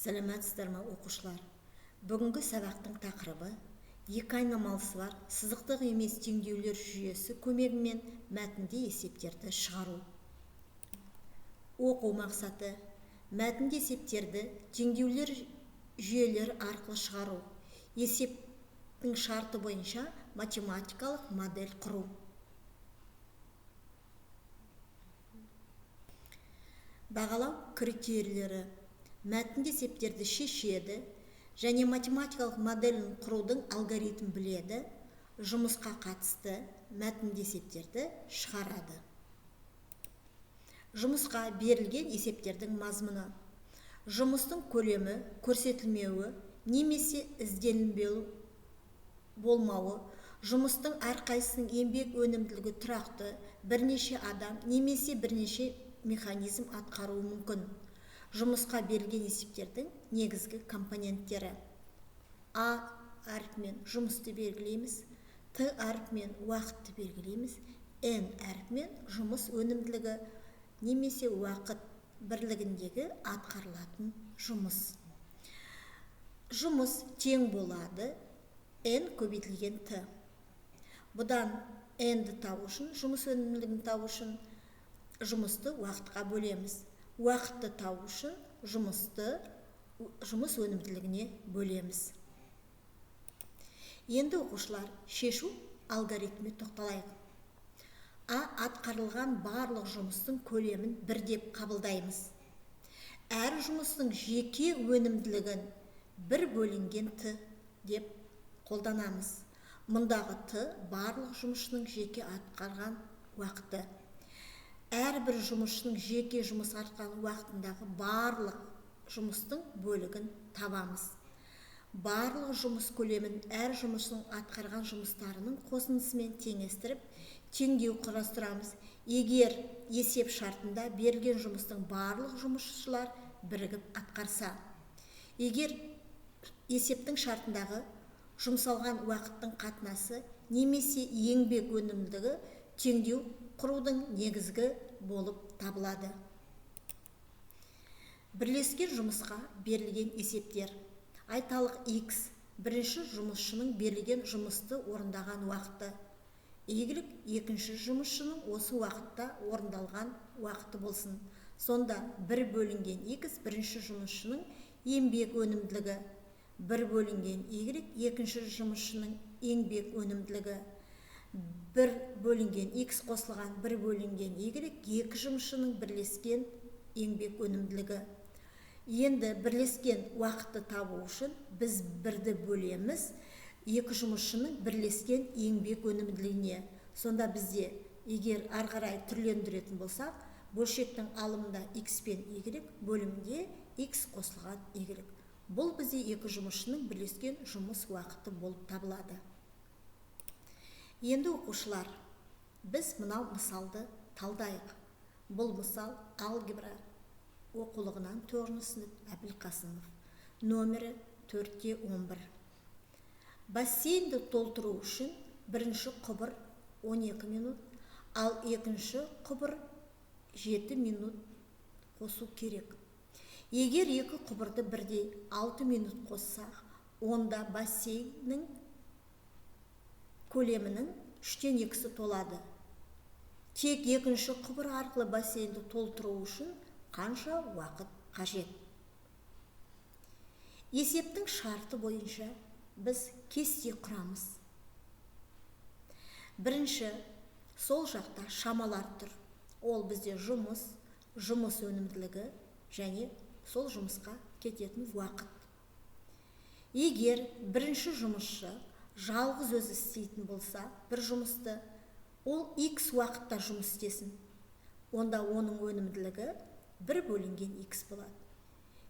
Сәлеметсіздер ме, оқушылар? Бүгінгі сабақтың тақырыбы екі айнымалысы бар сызықтық емес теңдеулер жүйесі көмегімен мәтінде есептерді шығару. Оқу мақсаты: мәтінде есептерді теңдеулер жүйелер арқылы шығару. Есептің шарты бойынша математикалық модель құру. Бағалау критерийлері: мәтінде есептерді шешеді және математикалық моделін құрудың алгоритмін біледі, жұмысқа қатысты мәтінде есептерді шығарады. Жұмысқа берілген есептердің мазмұны: жұмыстың көлемі көрсетілмеуі немесе ізденбеу болмауы, жұмыстың әрқайсының еңбек өнімділігі тұрақты, бірнеше адам немесе бірнеше механизм атқаруы мүмкін. Жұмысқа берілген есептердің негізгі компоненттері: А әрпімен жұмысты белгілейміз, Т әрпімен уақытты белгілейміз, Н әрпімен жұмыс өнімділігі немесе уақыт бірлігіндегі атқарылатын жұмыс. Жұмыс тең болады N көбейтілген Т. Бұдан N-ді табу үшін, жұмыс өнімділігін табу үшін жұмысты уақытқа бөлеміз. Уақытты табу үшін жұмыс өнімділігіне бөлеміз. Енді оқушылар, шешу алгоритміне тоқталайық. А атқарылған барлық жұмыстың көлемін бір деп қабылдаймыз. Әр жұмыстың жеке өнімділігін бір бөлінген Т деп қолданамыз. Мұндағы Т барлық жұмысшының жеке атқарған уақыты. Әрбір жұмысшының жеке жұмыс атқарған уақытындағы барлық жұмыстың бөлігін табамыз. Барлық жұмыс көлемін әр жұмысшының атқарған жұмыстарының қосындысымен теңестіріп, теңдеу құрастырамыз. Егер есеп шартында берілген жұмыстың барлық жұмысшылар бірігіп атқарса. Егер есептің шартындағы жұмсалған уақыттың қатынасы немесе еңбек өнімділігі теңдеу құрудың негізгі болып табылады. Бірлескен жұмысқа берілген есептер: айталық X бірінші жұмысшының берілген жұмысты орындаған уақыты, Y екінші жұмысшының осы уақытта орындалған уақыты болсын. Сонда 1 бөлінген X бірінші жұмысшының еңбек өнімділігі, 1 бөлінген Y екінші жұмысшының еңбек өнімділігі, 1 бөлінген X қосылған 1 бөлінген Y екі жұмысшының бірлескен еңбек өнімділігі. Енді бірлескен уақытты табу үшін біз 1-ді бөлеміз екі жұмысшының бірлескен еңбек өнімділігіне. Сонда бізде, егер ары қарай түрлендіретін болсақ, бөлшектің алымында X пен Y, бөлімде X қосылған Y. Бұл бізде екі жұмысшының бірлескен жұмыс уақыты болып табылады. Енді оқушылар, біз мынау мысалды талдайық. Бұл мысал алгебра оқулығынан 4 сынып Әбілқасымов. Номері 4-11. Бассейнді толтыру үшін бірінші құбыр 12 минут, ал екінші құбыр 7 минут қосу керек. Егер екі құбырды бірдей 6 минут қоссақ, онда бассейннің көлемінің 3/2 толады. Тек екінші құбыр арқылы бассейнді толтыру үшін қанша уақыт қажет? Есептің шарты бойынша біз кесте құрамыз. Бірінші, сол жақта шамалар тұр. Ол бізде жұмыс өнімділігі және сол жұмысқа кететін уақыт. Егер бірінші жұмысшы жалғыз өзі істейтін болса, бір жұмысты, ол X уақытта жұмыс істесін. Онда оның өнімділігі 1 бөлінген X болады.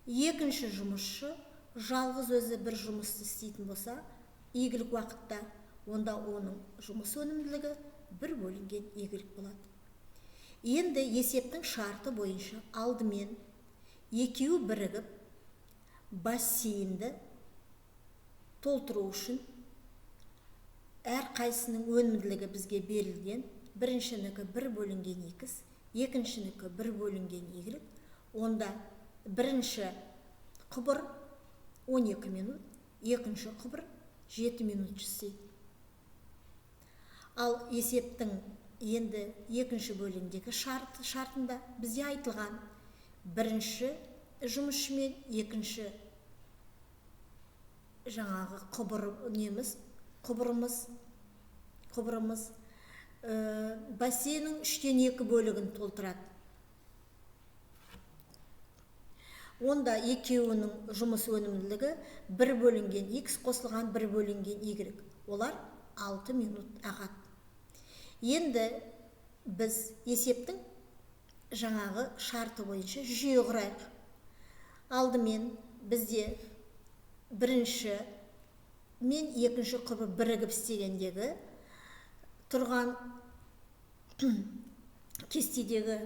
Екінші жұмысшы жалғыз өзі бір жұмысты істейтін болса, Y уақытта, онда оның жұмыс өнімділігі 1 бөлінген Y болады. Енді есептің шарты бойынша алдымен екеуі бірігіп бассейнді толтыру үшін әрқайсының өнімділігі бізге берілген. Біріншінікі 1 бөлінген X, екіншінікі 1 бөлінген Y. Онда бірінші құбыр 12 минут, екінші құбыр 7 минут жасайды. Ал есептің енді екінші бөлімдегі шартында бізде айтылған бірінші жұмысшы мен екінші жаңағы құбырымыз бассейннің 3/2 бөлігін толтырады. Онда екеуінің жұмыс өнімділігі 1 бөлінген X қосылған 1 бөлінген Y. Олар 6 минут ағады. Енді біз есептің жаңағы шарты бойынша жүйе құрайық. Алдымен бізде бірінші мен екінші құбыр бірігіп істегендегі тұрған кестедегі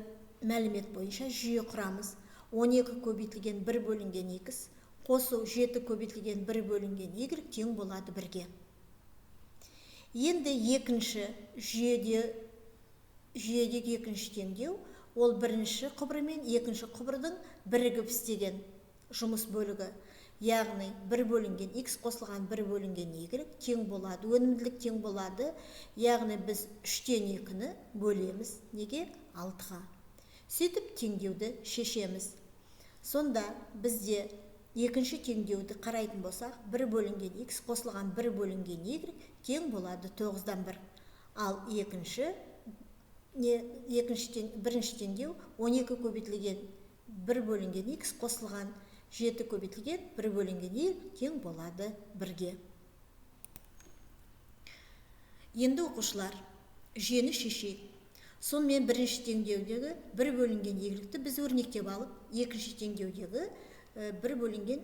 мәлімет бойынша жүйе құрамыз. 12 көбейтілген 1 бөлінген X қосу 7 көбейтілген 1 бөлінген Y тең болады 1-ге. Енді екінші жүйедегі екінші теңдеу ол бірінші құбыр мен екінші құбырдың бірігіп істеген жұмыс бөлігі. Яғни 1 бөлінген X қосылған 1 бөлінген Y тең болады, өнімділік тең болады. Яғни біз 3/2-ні бөлеміз. Неге? 6-ға. Сөйтіп теңдеуді шешеміз. Сонда бізде екінші теңдеуді қарайтын болсақ, 1 бөлінген X қосылған 1 бөлінген Y тең болады 9-1. Ал бірінші теңдеу 12 көбейтілген 1 бөлінген X қосылған 7 көбейтілген 1 бөлінген Y тең болады 1-ге. Енді оқушылар, жүйені шешейік. Сонымен бірінші теңдеудегі 1 бөлінген Y-ті біз өрнектеп алып, екінші теңдеудегі 1 бөлінген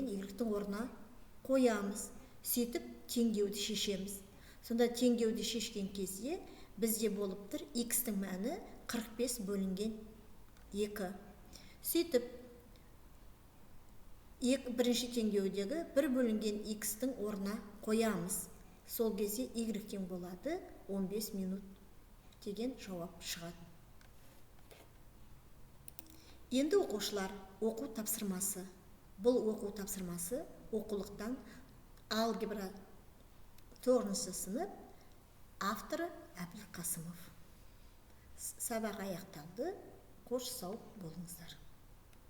Y-тің орнына қоямыз. Сөйтіп теңдеуді шешеміз. Сонда теңдеуді шешкен кезде бізде болып тұр X-тің мәні 45 бөлінген 2. Сөйтіп бірінші теңдеудегі 1 бөлінген X-тің орнына қоямыз. Сол кезде Y тең болады 15 минут деген жауап шығады. Енді оқушылар, оқу тапсырмасы. Бұл оқу тапсырмасы оқулықтан алгебра 4-шы сынып, авторы Әбіл Қасымов. Сабақ аяқталды. Қош сау болыңыздар.